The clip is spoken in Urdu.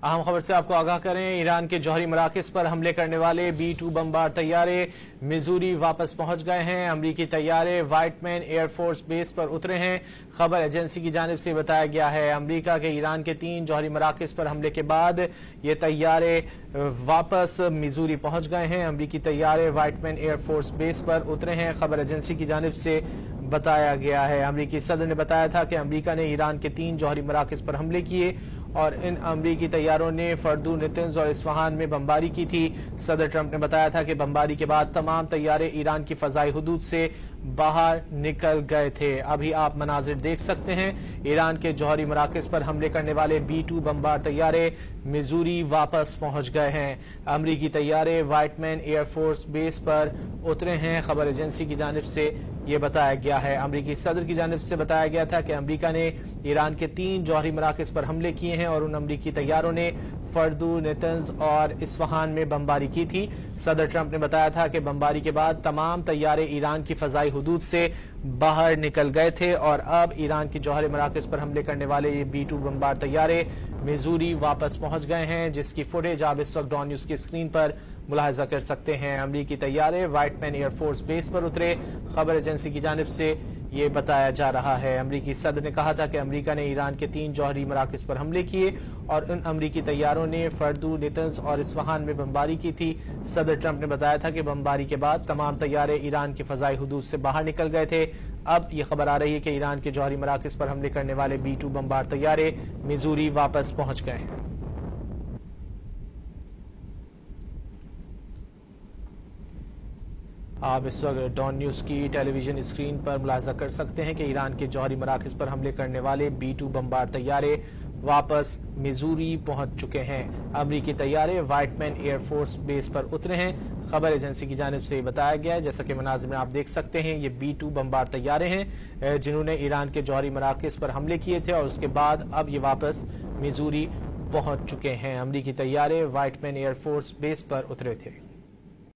اہم خبر سے آپ کو آگاہ کریں، ایران کے جوہری مراکز پر حملے کرنے والے B-2 بمبار طیارے میزوری واپس پہنچ گئے ہیں۔ امریکی طیارے وائٹ مین ایئر فورس بیس پر اترے ہیں۔ خبر ایجنسی کی جانب سے بتایا گیا ہے امریکہ کے ایران کے 3 جوہری مراکز پر حملے کے بعد یہ طیارے واپس میزوری پہنچ گئے ہیں۔ امریکی طیارے وائٹ مین ایئر فورس بیس پر اترے ہیں، خبر ایجنسی کی جانب سے بتایا گیا ہے۔ امریکی صدر نے بتایا تھا کہ امریکہ نے ایران کے 3 جوہری مراکز پر حملے کیے اور ان امریکی طیاروں نے فردو، نتنز اور اصفہان میں بمباری کی تھی۔ صدر ٹرمپ نے بتایا تھا کہ بمباری کے بعد تمام طیارے ایران کی فضائی حدود سے باہر نکل گئے تھے۔ ابھی آپ مناظر دیکھ سکتے ہیں، ایران کے جوہری مراکز پر حملے کرنے والے B-2 بمبار طیارے میزوری واپس پہنچ گئے ہیں۔ امریکی طیارے وائٹ مین ایئر فورس بیس پر اترے ہیں، خبر ایجنسی کی جانب سے یہ بتایا گیا ہے۔ امریکی صدر کی جانب سے بتایا گیا تھا کہ امریکہ نے ایران کے 3 جوہری مراکز پر حملے کیے ہیں اور ان امریکی طیاروں نے فردو، نتنز اور اصفہان میں بمباری کی تھی۔ صدر ٹرمپ نے بتایا تھا کہ بمباری کے بعد تمام طیارے ایران کی فضائی حدود سے باہر نکل گئے تھے اور اب ایران کے جوہری مراکز پر حملے کرنے والے یہ B-2 بمبار طیارے میزوری واپس پہنچ گئے ہیں، جس کی فوٹیج آپ اس وقت ڈان نیوز کی اسکرین پر ملاحظہ کر سکتے ہیں۔ امریکی طیارے وائٹ مین ایئر فورس بیس پر اترے، خبر ایجنسی کی جانب سے یہ بتایا جا رہا ہے۔ امریکی صدر نے کہا تھا کہ امریکہ نے ایران کے 3 جوہری مراکز پر حملے کیے اور ان امریکی طیاروں نے فردو، نتنز اور اصفہان میں بمباری کی تھی۔ صدر ٹرمپ نے بتایا تھا کہ بمباری کے بعد تمام طیارے ایران کی فضائی حدود سے باہر نکل گئے تھے۔ اب یہ خبر آ رہی ہے کہ ایران کے جوہری مراکز پر حملے کرنے والے B-2 بمبار طیارے میزوری واپس پہنچ گئے ہیں۔ آپ اس وقت ڈان نیوز کی ٹیلی ویژن اسکرین پر ملاحظہ کر سکتے ہیں کہ ایران کے جوہری مراکز پر حملے کرنے والے B-2 بمبار طیارے واپس میزوری پہنچ چکے ہیں۔ امریکی طیارے وائٹ مین ایئر فورس بیس پر اترے ہیں، خبر ایجنسی کی جانب سے بتایا گیا ہے۔ جیسا کہ مناظر میں آپ دیکھ سکتے ہیں، یہ B-2 بمبار طیارے ہیں جنہوں نے ایران کے جوہری مراکز پر حملے کیے تھے اور اس کے بعد اب یہ واپس میزوری پہنچ چکے ہیں۔ امریکی طیارے وائٹ مین ایئر فورس بیس پر اترے تھے۔